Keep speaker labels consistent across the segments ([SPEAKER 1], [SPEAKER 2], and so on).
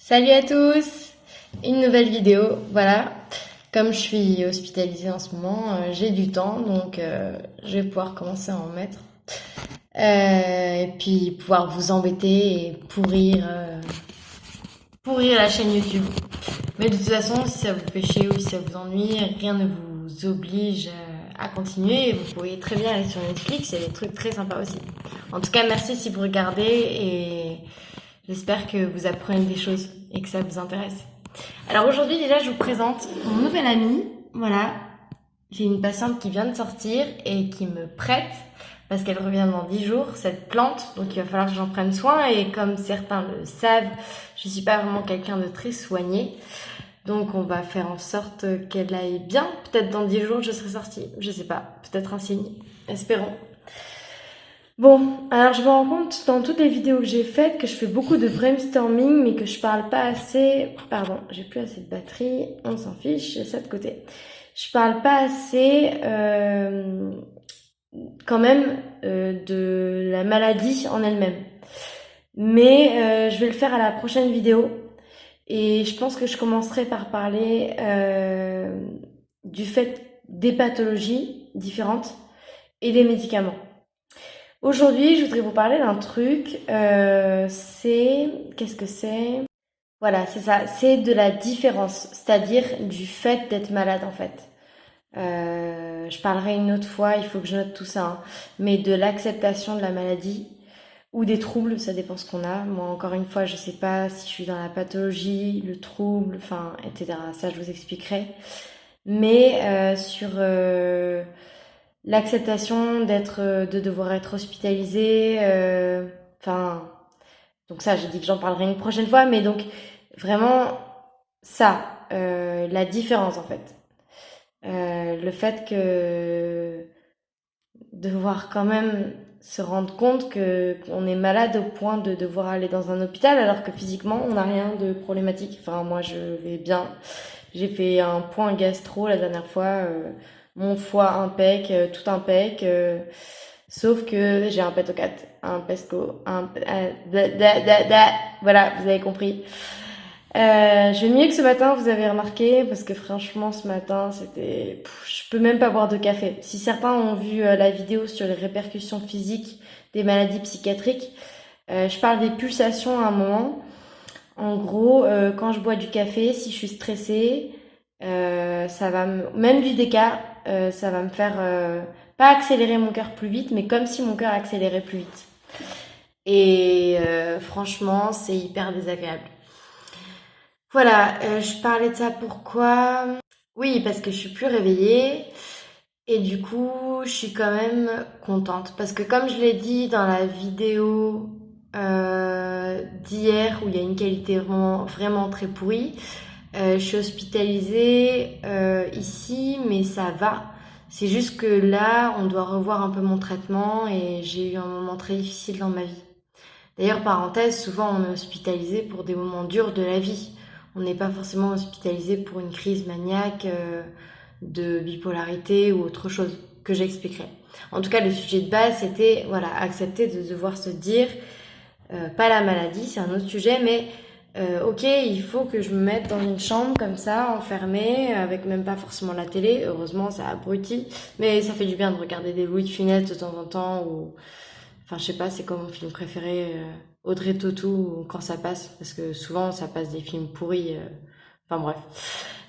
[SPEAKER 1] Salut à tous! Une nouvelle vidéo, voilà. Comme je suis hospitalisée en ce moment, j'ai du temps, donc je vais pouvoir commencer à en mettre. Et puis pouvoir vous embêter et pourrir la chaîne YouTube. Mais de toute façon, si ça vous fait chier ou si ça vous ennuie, rien ne vous oblige à continuer. Vous pouvez très bien aller sur Netflix, il y a des trucs très sympas aussi. En tout cas, merci si vous regardez et j'espère que vous apprenez des choses et que ça vous intéresse. Alors aujourd'hui déjà je vous présente mon nouvel ami. Voilà, j'ai une patiente qui vient de sortir et qui me prête, parce qu'elle revient dans 10 jours, cette plante. Donc il va falloir que j'en prenne soin et comme certains le savent, je suis pas vraiment quelqu'un de très soigné. Donc on va faire en sorte qu'elle aille bien. Peut-être dans 10 jours je serai sortie, je sais pas, peut-être un signe, espérons. Bon, alors je me rends compte dans toutes les vidéos que j'ai faites que je fais beaucoup de brainstorming mais que je parle pas assez. Pardon, j'ai plus assez de batterie, on s'en fiche, j'ai ça de côté. Je parle pas assez quand même de la maladie en elle-même. Mais je vais le faire à la prochaine vidéo et je pense que je commencerai par parler du fait des pathologies différentes et des médicaments. Aujourd'hui, je voudrais vous parler d'un truc. Qu'est-ce que c'est? Voilà, c'est ça. C'est de la différence, c'est-à-dire du fait d'être malade en fait. Je parlerai une autre fois, il faut que je note tout ça, hein. Mais de l'acceptation de la maladie ou des troubles, ça dépend ce qu'on a. Moi, encore une fois, je sais pas si je suis dans la pathologie, le trouble, enfin, etc. Ça, je vous expliquerai. Mais sur l'acceptation de devoir être hospitalisé, enfin, donc ça, j'ai dit que j'en parlerai une prochaine fois, mais donc vraiment ça, la différence en fait, le fait que devoir quand même se rendre compte que on est malade au point de devoir aller dans un hôpital alors que physiquement on n'a rien de problématique. Enfin, moi je vais bien. J'ai fait un point gastro la dernière fois, mon foie impec, tout impec, sauf que j'ai un pet un pesco, voilà, vous avez compris. Je vais mieux que ce matin, vous avez remarqué, parce que franchement, ce matin, je peux même pas boire de café. Si certains ont vu la vidéo sur les répercussions physiques des maladies psychiatriques, je parle des pulsations à un moment. En gros, quand je bois du café, si je suis stressée, même du déca, ça va me faire pas accélérer mon cœur plus vite, mais comme si mon cœur accélérait plus vite. Et franchement, c'est hyper désagréable. Voilà, je parlais de ça pourquoi? Oui, parce que je suis plus réveillée et du coup, je suis quand même contente. Parce que comme je l'ai dit dans la vidéo d'hier, où il y a une qualité vraiment, vraiment très pourrie, je suis hospitalisée ici, mais ça va. C'est juste que là, on doit revoir un peu mon traitement et j'ai eu un moment très difficile dans ma vie. D'ailleurs, parenthèse, souvent on est hospitalisé pour des moments durs de la vie. On n'est pas forcément hospitalisé pour une crise maniaque de bipolarité ou autre chose que j'expliquerai. En tout cas, le sujet de base, c'était voilà, accepter de devoir se dire, pas la maladie, c'est un autre sujet, mais ok, il faut que je me mette dans une chambre comme ça, enfermée, avec même pas forcément la télé. Heureusement, ça abrutit, mais ça fait du bien de regarder des Louis de Funès de temps en temps ou enfin, je sais pas, c'est comme mon film préféré, Audrey Tautou, quand ça passe, parce que souvent ça passe des films pourris. Enfin bref.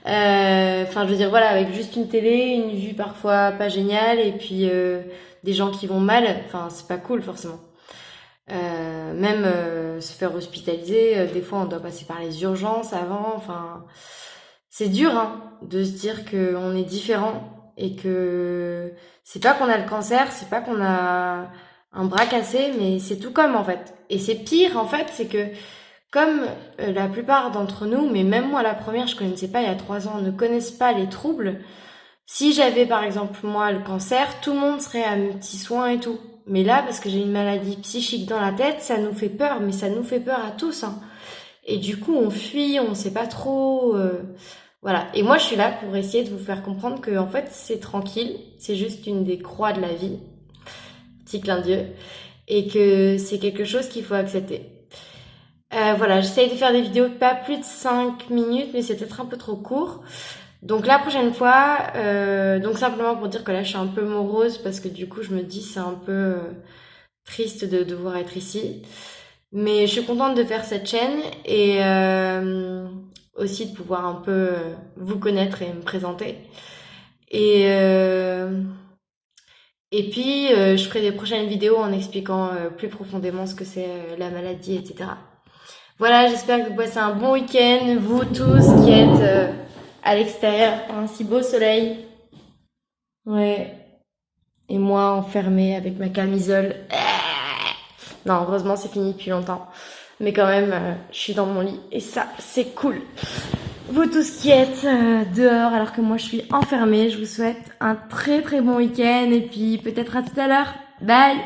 [SPEAKER 1] Enfin, je veux dire, voilà, avec juste une télé, une vue parfois pas géniale, et puis des gens qui vont mal, enfin, c'est pas cool forcément. Même se faire hospitaliser, des fois on doit passer par les urgences avant, enfin, c'est dur hein, de se dire qu'on est différent et que c'est pas qu'on a le cancer, c'est pas qu'on a un bras cassé, mais c'est tout comme en fait. Et c'est pire en fait, c'est que comme la plupart d'entre nous, mais même moi la première, je connaissais pas il y a 3 ans, ne connaissent pas les troubles. Si j'avais par exemple moi le cancer, tout le monde serait à mes petits soins et tout. Mais là, parce que j'ai une maladie psychique dans la tête, ça nous fait peur, mais ça nous fait peur à tous, hein. Et du coup, on fuit, on sait pas trop. Voilà. Et moi, je suis là pour essayer de vous faire comprendre que en fait, c'est tranquille, c'est juste une des croix de la vie, petit clin d'yeux, et que c'est quelque chose qu'il faut accepter. Voilà, j'essaye de faire des vidéos pas plus de 5 minutes, mais c'est peut-être un peu trop court. Donc la prochaine fois, donc simplement pour dire que là je suis un peu morose parce que du coup je me dis c'est un peu triste de devoir être ici. Mais je suis contente de faire cette chaîne et aussi de pouvoir un peu vous connaître et me présenter. Et, et puis je ferai des prochaines vidéos en expliquant plus profondément ce que c'est la maladie, etc. Voilà, j'espère que vous passez un bon week-end, vous tous qui êtes à l'extérieur, un si beau soleil. Ouais. Et moi enfermée avec ma camisole. Non, heureusement c'est fini depuis longtemps. Mais quand même, je suis dans mon lit et ça, c'est cool. Vous tous qui êtes dehors alors que moi je suis enfermée, je vous souhaite un très très bon week-end et puis peut-être à tout à l'heure. Bye!